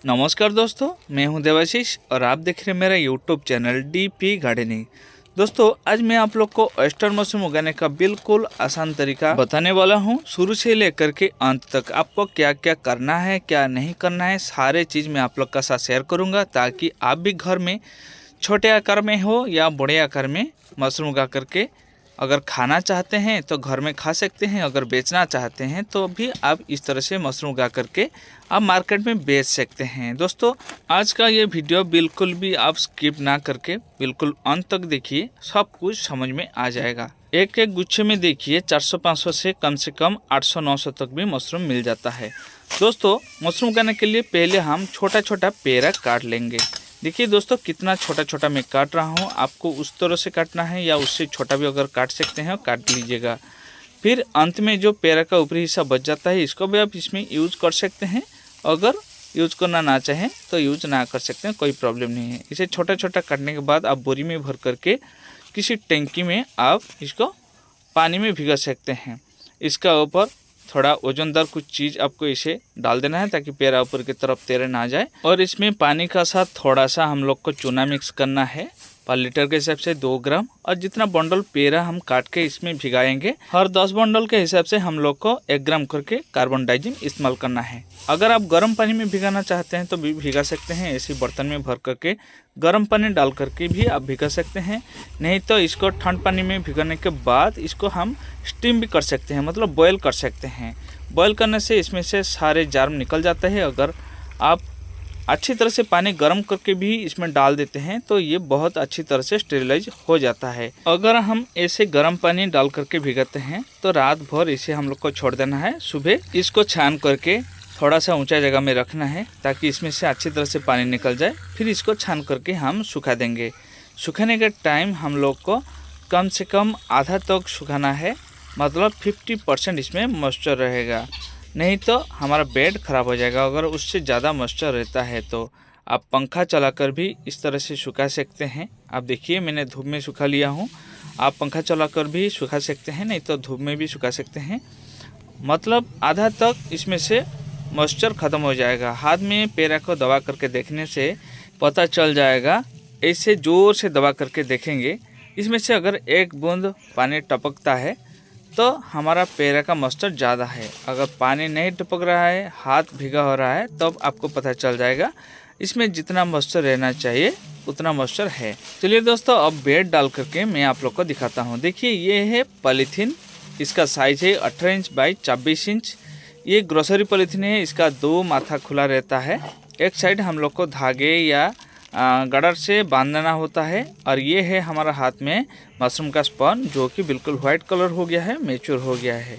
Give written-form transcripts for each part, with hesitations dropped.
नमस्कार दोस्तों, मैं हूं देवाशीष और आप देख रहे हैं मेरा यूट्यूब चैनल डीपी गार्डनिंग। दोस्तों, आज मैं आप लोग को ऑयस्टर मशरूम उगाने का बिल्कुल आसान तरीका बताने वाला हूं। शुरू से लेकर के अंत तक आपको क्या क्या करना है, क्या नहीं करना है, सारे चीज़ मैं आप लोग का साथ शेयर करूंगा, ताकि आप भी घर में छोटे आकार में हो या बड़े आकार में मशरूम उगा करके अगर खाना चाहते हैं तो घर में खा सकते हैं, अगर बेचना चाहते हैं तो भी आप इस तरह से मशरूम उगा करके आप मार्केट में बेच सकते हैं। दोस्तों, आज का ये वीडियो बिल्कुल भी आप स्किप ना करके बिल्कुल अंत तक देखिए, सब कुछ समझ में आ जाएगा। एक एक गुच्छे में देखिए 400-500 से कम 800-900 तक भी मशरूम मिल जाता है। दोस्तों, मशरूम उगाने के लिए पहले हम छोटा छोटा पेड़ा काट लेंगे। देखिए दोस्तों, कितना छोटा छोटा मैं काट रहा हूँ। आपको उस तरह से काटना है या उससे छोटा भी अगर काट सकते हैं काट लीजिएगा। फिर अंत में जो पेड़ा का ऊपरी हिस्सा बच जाता है, इसको भी आप इसमें यूज़ कर सकते हैं। अगर यूज़ करना ना चाहें तो यूज़ ना कर सकते हैं, कोई प्रॉब्लम नहीं है। इसे छोटा छोटा काटने के बाद आप बोरी में भर करके किसी टंकी में आप इसको पानी में भिगा सकते हैं। इसका ऊपर थोड़ा वजनदार कुछ चीज़ आपको इसे डाल देना है, ताकि पेड़ा ऊपर की तरफ तैर ना जाए। और इसमें पानी का साथ थोड़ा सा हम लोग को चूना मिक्स करना है, पर लीटर के हिसाब से 2 ग्राम। और जितना बंडल पेड़ा हम काट के इसमें भिगाएंगे, हर 10 बंडल के हिसाब से हम लोग को 1 ग्राम करके कार्बन डाइजिन इस्तेमाल करना है। अगर आप गर्म पानी में भिगाना चाहते हैं तो भी भिगा सकते हैं। ऐसे बर्तन में भर करके गर्म पानी डाल करके भी आप भिगा सकते हैं। नहीं तो इसको ठंड पानी में भिगाने के बाद इसको हम स्टीम भी कर सकते हैं, मतलब बॉयल कर सकते हैं। बॉयल करने से इसमें से सारे जार्म निकल जाते हैं। अगर आप अच्छी तरह से पानी गर्म करके भी इसमें डाल देते हैं तो ये बहुत अच्छी तरह से स्टेरिलाइज हो जाता है। अगर हम ऐसे गर्म पानी डाल करके भिगाते हैं तो रात भर इसे हम लोग को छोड़ देना है। सुबह इसको छान करके थोड़ा सा ऊंचा जगह में रखना है, ताकि इसमें से अच्छी तरह से पानी निकल जाए। फिर इसको छान करके हम सुखा देंगे। सुखाने के टाइम हम लोग को कम से कम आधा तक सुखाना है, मतलब 50% इसमें मॉइस्चर रहेगा। नहीं तो हमारा बेड ख़राब हो जाएगा। अगर उससे ज़्यादा मॉइस्चर रहता है तो आप पंखा चलाकर भी इस तरह से सुखा सकते हैं। आप देखिए, मैंने धूप में सुखा लिया हूँ। आप पंखा चलाकर भी सुखा सकते हैं, नहीं तो धूप में भी सुखा सकते हैं। मतलब आधा तक इसमें से मॉइस्चर ख़त्म हो जाएगा। हाथ में पेड़ा को दबा करके देखने से पता चल जाएगा। ऐसे ज़ोर से दबा करके देखेंगे, इसमें से अगर एक बूंद पानी टपकता है तो हमारा पेड़ा का मॉइस्चर ज़्यादा है। अगर पानी नहीं टपक रहा है, हाथ भीगा हो रहा है, तब आपको पता चल जाएगा इसमें जितना मॉइस्चर रहना चाहिए उतना मॉइस्चर है। चलिए दोस्तों, अब बेड डाल करके मैं आप लोग को दिखाता हूँ। देखिए, ये है पॉलीथीन। इसका साइज है 18 इंच बाई 24 इंच। ये ग्रोसरी पॉलीथीन है। इसका 2 माथा खुला रहता है। एक साइड हम लोग को धागे या गडर से बांधना होता है। और ये है हमारा हाथ में मशरूम का स्पॉन, जो कि बिल्कुल वाइट कलर हो गया है, मैच्योर हो गया है।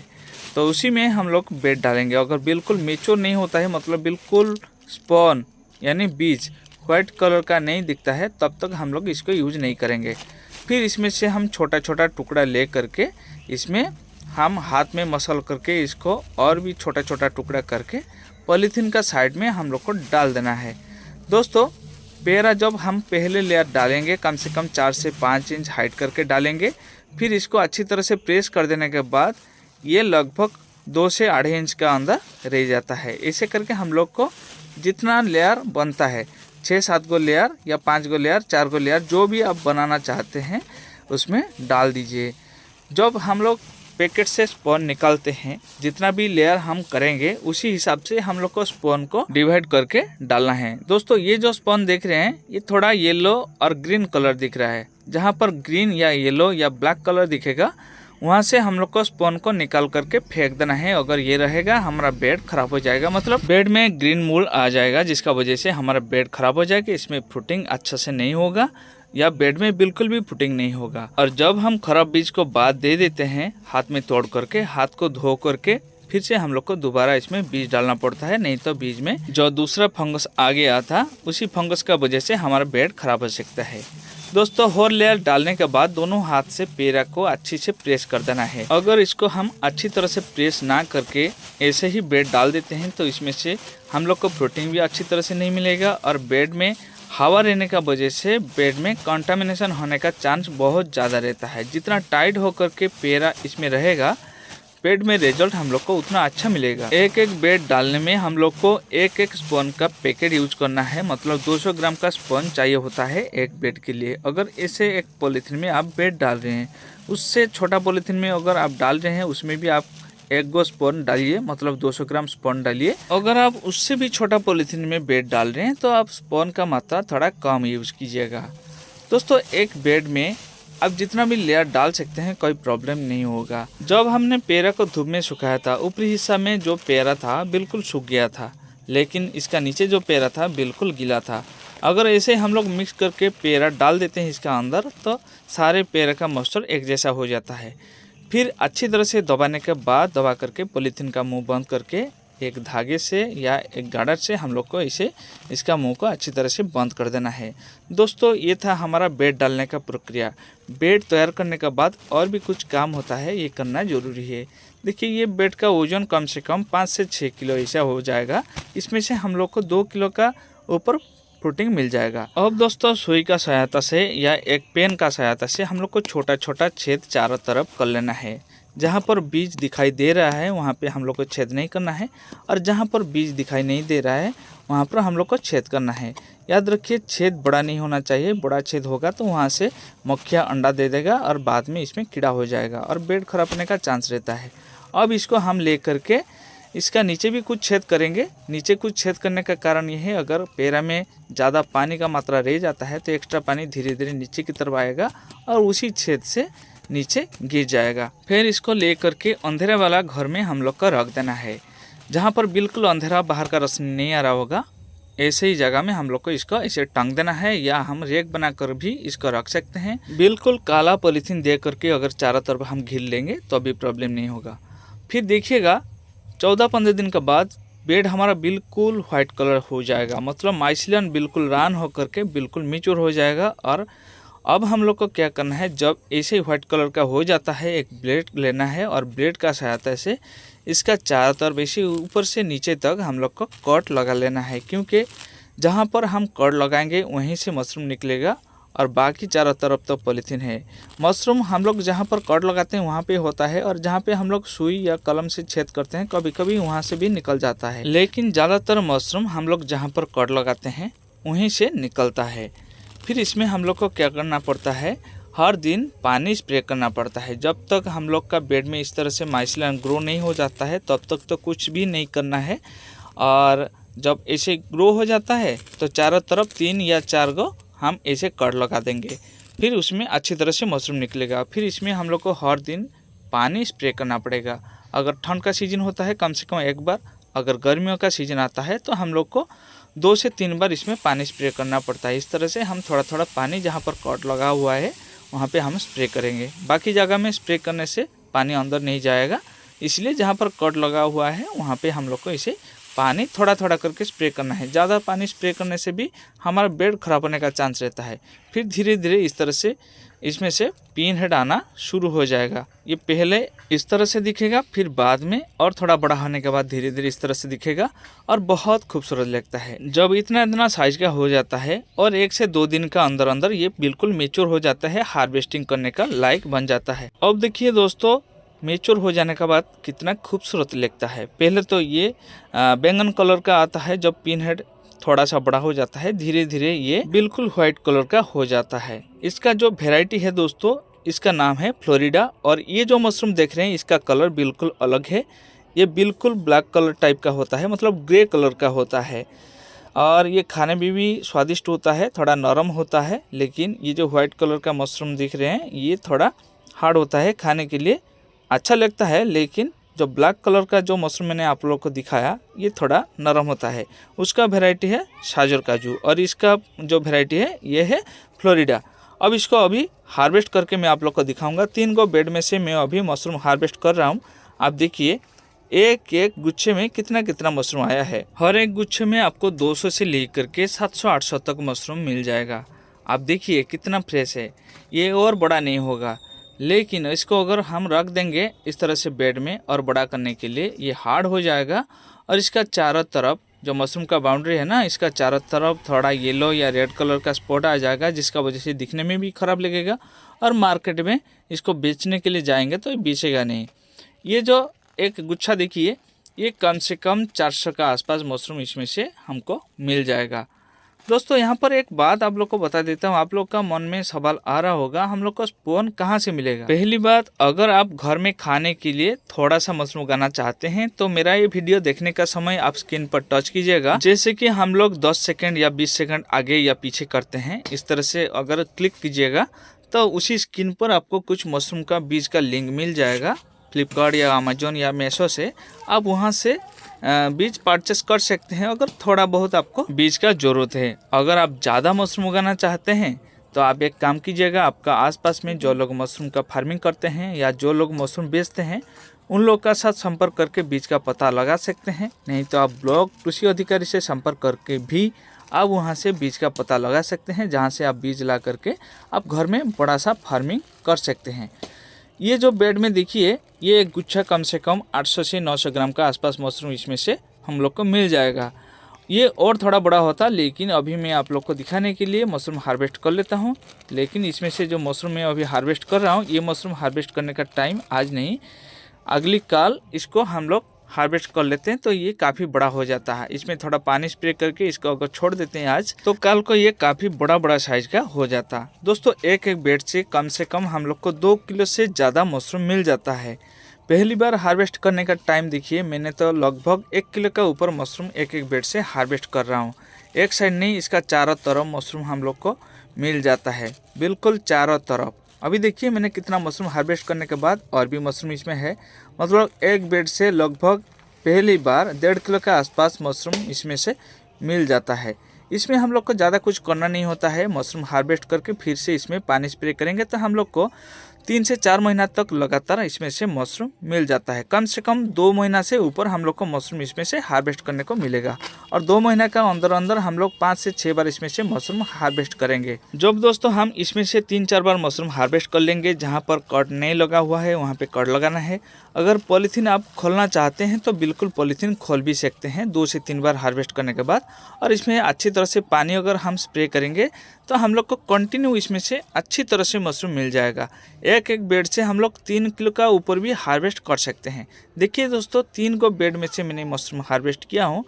तो उसी में हम लोग बेड डालेंगे। अगर बिल्कुल मैच्योर नहीं होता है, मतलब बिल्कुल स्पॉन यानी बीज वाइट कलर का नहीं दिखता है, तब तक हम लोग इसको यूज नहीं करेंगे। फिर इसमें से हम छोटा छोटा टुकड़ा ले करके इसमें हम हाथ में मसल करके इसको और भी छोटा छोटा टुकड़ा करके पॉलीथीन का साइड में हम लोग को डाल देना है। दोस्तों, पेड़ा जब हम पहले लेयर डालेंगे, कम से कम 4 से 5 इंच हाइट करके डालेंगे। फिर इसको अच्छी तरह से प्रेस कर देने के बाद ये लगभग 2 से 2.5 इंच का अंदर रह जाता है। ऐसे करके हम लोग को जितना लेयर बनता है, 6-7 गो लेयर या 5 गो लेयर, 4 गो लेयर, जो भी आप बनाना चाहते हैं उसमें डाल दीजिए। जब हम लोग पैकेट से स्पॉन निकालते हैं, जितना भी लेयर हम करेंगे उसी हिसाब से हम लोग को स्पॉन को डिवाइड करके डालना है। दोस्तों, ये जो स्पॉन देख रहे हैं, ये थोड़ा येलो और ग्रीन कलर दिख रहा है। जहाँ पर ग्रीन या येलो या ब्लैक कलर दिखेगा, वहाँ से हम लोग को स्पॉन को निकाल करके फेंक देना है। अगर ये रहेगा, हमारा बेड खराब हो जाएगा, मतलब बेड में ग्रीन मूल आ जाएगा, जिसका वजह से हमारा बेड खराब हो जाएगा। इसमें फ्रूटिंग अच्छा से नहीं होगा या बेड में बिल्कुल भी फुटिंग नहीं होगा। और जब हम खराब बीज को बाद दे देते हैं, हाथ में तोड़ करके, हाथ को धो करके, फिर से हम लोग को दोबारा इसमें बीज डालना पड़ता है। नहीं तो बीज में जो दूसरा फंगस आ गया था, उसी फंगस का वजह से हमारा बेड खराब हो सकता है। दोस्तों, हर लेयर डालने के बाद दोनों हाथ से पेड़ा को अच्छी से प्रेस कर देना है। अगर इसको हम अच्छी तरह से प्रेस ना करके ऐसे ही बेड डाल देते हैं तो इसमें से हम लोग को प्रोटीन भी अच्छी तरह से नहीं मिलेगा। और बेड में हवा रहने का वजह से बेड में कंटामिनेशन होने का चांस बहुत ज़्यादा रहता है। जितना टाइट होकर के पेड़ा इसमें रहेगा, बेड में रिजल्ट हम लोग को उतना अच्छा मिलेगा। एक एक बेड डालने में हम लोग को एक एक स्पॉन का पैकेट यूज करना है, मतलब 200 ग्राम का स्पॉन चाहिए होता है एक बेड के लिए। अगर ऐसे एक पॉलीथीन में आप बेड डाल रहे हैं, उससे छोटा पॉलीथीन में अगर आप डाल रहे हैं उसमें भी आप एक गो स्पॉन डालिए, मतलब 200 ग्राम स्पॉन डालिए। अगर आप उससे भी छोटा पॉलीथीन में बेड डाल रहे हैं तो आप स्पॉन का मात्रा थोड़ा कम यूज कीजिएगा। दोस्तों एक बेड में आप जितना भी लेयर डाल सकते हैं, कोई प्रॉब्लम नहीं होगा। जब हमने पेड़ा को धूप में सुखाया था, ऊपरी हिस्सा में जो पेड़ा था बिल्कुल सूख गया था, लेकिन इसका नीचे जो पेड़ा था बिल्कुल गीला था। अगर ऐसे हम लोग मिक्स करके पेड़ा डाल देते हैं इसका अंदर, तो सारे पेड़ा का मॉइस्चर एक जैसा हो जाता है। फिर अच्छी तरह से दबाने के बाद दबा करके पॉलीथीन का मुंह बंद करके एक धागे से या एक गार्डर से हम लोग को इसे इसका मुंह को अच्छी तरह से बंद कर देना है। दोस्तों ये था हमारा बेड डालने का प्रक्रिया। बेड तैयार करने के बाद और भी कुछ काम होता है, ये करना ज़रूरी है। देखिए ये बेड का वजन कम से कम 5 से 6 किलो ऐसा हो जाएगा। इसमें से हम लोग को 2 किलो का ऊपर प्रोटीन मिल जाएगा। अब दोस्तों सुई का सहायता से या एक पेन का सहायता से हम लोग को छोटा छोटा छेद चारों तरफ कर लेना है। जहाँ पर बीज दिखाई दे रहा है वहाँ पे हम लोग को छेद नहीं करना है, और जहाँ पर बीज दिखाई नहीं दे रहा है वहाँ पर हम लोग को छेद करना है। याद रखिए छेद बड़ा नहीं होना चाहिए, बड़ा छेद होगा तो वहाँ से मक्खियाँ अंडा दे देगा और बाद में इसमें कीड़ा हो जाएगा और बेड खराब होने का चांस रहता है। अब इसको हम ले करके इसका नीचे भी कुछ छेद करेंगे। नीचे कुछ छेद करने का कारण ये है, अगर पेड़ा में ज़्यादा पानी का मात्रा रह जाता है तो एक्स्ट्रा पानी धीरे धीरे नीचे की तरफ आएगा और उसी छेद से नीचे गिर जाएगा। फिर इसको ले करके अंधेरा वाला घर में हम लोग को रख देना है, जहाँ पर बिल्कुल अंधेरा बाहर का रोशनी नहीं आ रहा होगा। ऐसे ही जगह में हम लोग को इसको ऐसे टांग देना है, या हम रेक बनाकर भी इसको रख सकते हैं। बिल्कुल काला पॉलीथीन दे करके अगर चारों तरफ हम घिर लेंगे तो भी प्रॉब्लम नहीं होगा। फिर देखिएगा 14-15 दिन के बाद बेड हमारा बिल्कुल व्हाइट कलर हो जाएगा, मतलब माइसिलियन बिल्कुल रान होकर के बिल्कुल मैच्योर हो जाएगा। और अब हम लोग को क्या करना है, जब ऐसे ही व्हाइट कलर का हो जाता है, एक ब्लेड लेना है और ब्लेड का सहायता से इसका चारों तरफ ऐसे ऊपर से नीचे तक हम लोग को कट लगा लेना है, क्योंकि जहाँ पर हम कट लगाएंगे वहीं से मशरूम निकलेगा और बाकी चारों तरफ तो पॉलीथीन है। मशरूम हम लोग जहाँ पर कट लगाते हैं वहाँ पे होता है, और जहाँ पे हम लोग सुई या कलम से छेद करते हैं कभी कभी वहाँ से भी निकल जाता है, लेकिन ज़्यादातर मशरूम हम लोग जहाँ पर कट लगाते हैं वहीं से निकलता है। फिर इसमें हम लोग को क्या करना पड़ता है, हर दिन पानी स्प्रे करना पड़ता है। जब तक हम लोग का बेड में इस तरह से माइसिलियन ग्रो नहीं हो जाता है तब तक तो कुछ भी नहीं करना है, और जब ऐसे ग्रो हो जाता है तो चारों तरफ 3 या 4 गो हम ऐसे कट लगा देंगे। फिर उसमें अच्छी तरह से मशरूम निकलेगा। फिर इसमें हम लोग को हर दिन पानी स्प्रे करना पड़ेगा। अगर ठंड का सीज़न होता है कम से कम 1 बार, अगर गर्मियों का सीज़न आता है तो हम लोग को 2 से 3 बार इसमें पानी स्प्रे करना पड़ता है। इस तरह से हम थोड़ा थोड़ा पानी जहाँ पर कट लगा हुआ है वहाँ पे हम स्प्रे करेंगे। बाकी जगह में स्प्रे करने से पानी अंदर नहीं जाएगा, इसलिए जहाँ पर कट लगा हुआ है वहाँ पे हम लोग को इसे पानी थोड़ा थोड़ा करके स्प्रे करना है। ज़्यादा पानी स्प्रे करने से भी हमारा बेड खराब होने का चांस रहता है। फिर धीरे धीरे इस तरह से इसमें से पिन हेड आना शुरू हो जाएगा। ये पहले इस तरह से दिखेगा, फिर बाद में और थोड़ा बड़ा होने के बाद धीरे धीरे इस तरह से दिखेगा और बहुत खूबसूरत लगता है। जब इतना साइज का हो जाता है और 1 से 2 दिन का अंदर अंदर ये बिल्कुल मैच्योर हो जाता है, हार्वेस्टिंग करने का लायक बन जाता है। अब देखिए दोस्तों, मैच्योर हो जाने के बाद कितना खूबसूरत लगता है। पहले तो ये बैंगन कलर का आता है, जब पिन हेड थोड़ा सा बड़ा हो जाता है धीरे धीरे ये बिल्कुल व्हाइट कलर का हो जाता है। इसका जो वैरायटी है दोस्तों, इसका नाम है फ्लोरिडा। और ये जो मशरूम देख रहे हैं इसका कलर बिल्कुल अलग है। ये बिल्कुल ब्लैक कलर टाइप का होता है, मतलब ग्रे कलर का होता है, और ये खाने में भी स्वादिष्ट होता है, थोड़ा नरम होता है। लेकिन ये जो व्हाइट कलर का मशरूम दिख रहे हैं ये थोड़ा हार्ड होता है, खाने के लिए अच्छा लगता है। लेकिन जो ब्लैक कलर का जो मशरूम मैंने आप लोगों को दिखाया ये थोड़ा नरम होता है। उसका वैरायटी है साजर काजू, और इसका जो वैरायटी है ये है फ्लोरिडा। अब इसको अभी हार्वेस्ट करके मैं आप लोग को दिखाऊंगा। 3 गो बेड में से मैं अभी मशरूम हार्वेस्ट कर रहा हूँ। आप देखिए एक एक गुच्छे में कितना कितना मशरूम आया है। हर एक गुच्छे में आपको 200 से लेकर के 700-800 तक मशरूम मिल जाएगा। आप देखिए कितना फ्रेश है। ये और बड़ा नहीं होगा, लेकिन इसको अगर हम रख देंगे इस तरह से बेड में और बड़ा करने के लिए ये हार्ड हो जाएगा। और इसका चारों तरफ जो मशरूम का बाउंड्री है ना, इसका चारों तरफ थोड़ा येलो या रेड कलर का स्पॉट आ जाएगा, जिसका वजह से दिखने में भी ख़राब लगेगा और मार्केट में इसको बेचने के लिए जाएंगे तो ये बेचेगा नहीं। ये जो एक गुच्छा देखिए, ये कम से कम 400 का आसपास मशरूम इसमें से हमको मिल जाएगा। दोस्तों यहाँ पर एक बात आप लोग को बता देता हूँ, आप लोग का मन में सवाल आ रहा होगा हम लोग को स्पून कहाँ से मिलेगा। पहली बात, अगर आप घर में खाने के लिए थोड़ा सा मशरूम उगाना चाहते हैं तो मेरा ये वीडियो देखने का समय आप स्क्रीन पर टच कीजिएगा। जैसे कि हम लोग 10 सेकंड या 20 सेकंड आगे या पीछे करते हैं, इस तरह से अगर क्लिक कीजिएगा तो उसी स्क्रीन पर आपको कुछ मशरूम का बीज का लिंक मिल जाएगा। फ्लिपकार्ट या अमेजोन या मीशो से आप वहाँ से बीज परचेस कर सकते हैं अगर थोड़ा बहुत आपको बीज का ज़रूरत है। अगर आप ज़्यादा मशरूम उगाना चाहते हैं तो आप एक काम कीजिएगा, आपका आसपास में जो लोग मशरूम का फार्मिंग करते हैं या जो लोग मशरूम बेचते हैं उन लोग का साथ संपर्क करके बीज का पता लगा सकते हैं। नहीं तो आप ब्लॉक कृषि अधिकारी से संपर्क करके भी आप वहां से बीज का पता लगा सकते हैं, जहां से आप बीज ला करके आप घर में बड़ा सा फार्मिंग कर सकते हैं। ये जो बेड में देखिए, ये एक गुच्छा कम से कम 800 से 900 ग्राम का आसपास मशरूम इसमें से हम लोग को मिल जाएगा। ये और थोड़ा बड़ा होता, लेकिन अभी मैं आप लोग को दिखाने के लिए मशरूम हार्वेस्ट कर लेता हूँ। लेकिन इसमें से जो मशरूम मैं अभी हार्वेस्ट कर रहा हूँ, ये मशरूम हार्वेस्ट करने का टाइम आज नहीं, अगली काल इसको हम लोग हार्वेस्ट कर लेते हैं तो ये काफ़ी बड़ा हो जाता है। इसमें थोड़ा पानी स्प्रे करके इसको अगर छोड़ देते हैं आज, तो कल को ये काफ़ी बड़ा साइज का हो जाता है। दोस्तों एक बेड से कम हम लोग को 2 किलो से ज़्यादा मशरूम मिल जाता है। पहली बार हार्वेस्ट करने का टाइम देखिए, मैंने तो लगभग 1 किलो का ऊपर मशरूम एक बेड से हार्वेस्ट कर रहा हूँ। एक साइड नहीं, इसका चारों तरफ मशरूम हम लोग को मिल जाता है, बिल्कुल चारों तरफ। अभी देखिए मैंने कितना मशरूम हार्वेस्ट करने के बाद और भी मशरूम इसमें है, मतलब एक बेड से लगभग पहली बार 1.5 किलो का आसपास मशरूम इसमें से मिल जाता है। इसमें हम लोग को ज़्यादा कुछ करना नहीं होता है। मशरूम हार्वेस्ट करके फिर से इसमें पानी स्प्रे करेंगे तो हम लोग को 3 से 4 महीना तक लगातार इसमें से मशरूम मिल जाता है। कम से कम 2 महीना से ऊपर हम लोग को मशरूम इसमें से हार्वेस्ट करने को मिलेगा और 2 महीना का अंदर हम लोग 5 से 6 बार इसमें से मशरूम हार्वेस्ट करेंगे। जब दोस्तों हम इसमें से 3-4 बार मशरूम हार्वेस्ट कर लेंगे, जहाँ पर कट नहीं लगा हुआ है वहाँ पे कट लगाना है। अगर पॉलीथीन आप खोलना चाहते हैं तो बिल्कुल पॉलीथीन खोल भी सकते हैं 2 से 3 बार हार्वेस्ट करने के बाद। और इसमें अच्छी तरह से पानी अगर हम स्प्रे करेंगे तो हम लोग को कंटिन्यू इसमें से अच्छी तरह से मशरूम मिल जाएगा। एक बेड से हम लोग 3 किलो का ऊपर भी हार्वेस्ट कर सकते हैं। देखिए दोस्तों, 3 को बेड में से मैंने मशरूम हार्वेस्ट किया हूँ,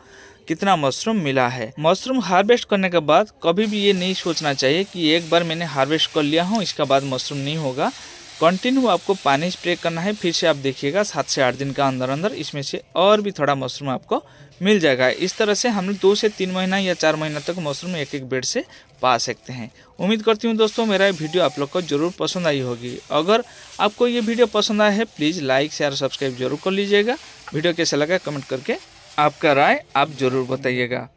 कितना मशरूम मिला है। मशरूम हार्वेस्ट करने के बाद कभी भी ये नहीं सोचना चाहिए कि एक बार मैंने हार्वेस्ट कर लिया हूँ इसका बाद मशरूम नहीं होगा। कंटिन्यू आपको पानी स्प्रे करना है। फिर से आप देखिएगा 7 से 8 दिन का अंदर इसमें से और भी थोड़ा मशरूम आपको मिल जाएगा। इस तरह से हम 2 से 3 महीना या 4 महीना तक मशरूम एक बेड से पा सकते हैं। उम्मीद करती हूँ दोस्तों मेरा ये वीडियो आप लोग को जरूर पसंद आई होगी। अगर आपको ये वीडियो पसंद आया है प्लीज़ लाइक शेयर सब्सक्राइब जरूर कर लीजिएगा। वीडियो कैसा लगा कमेंट करके आपका राय आप जरूर बताइएगा।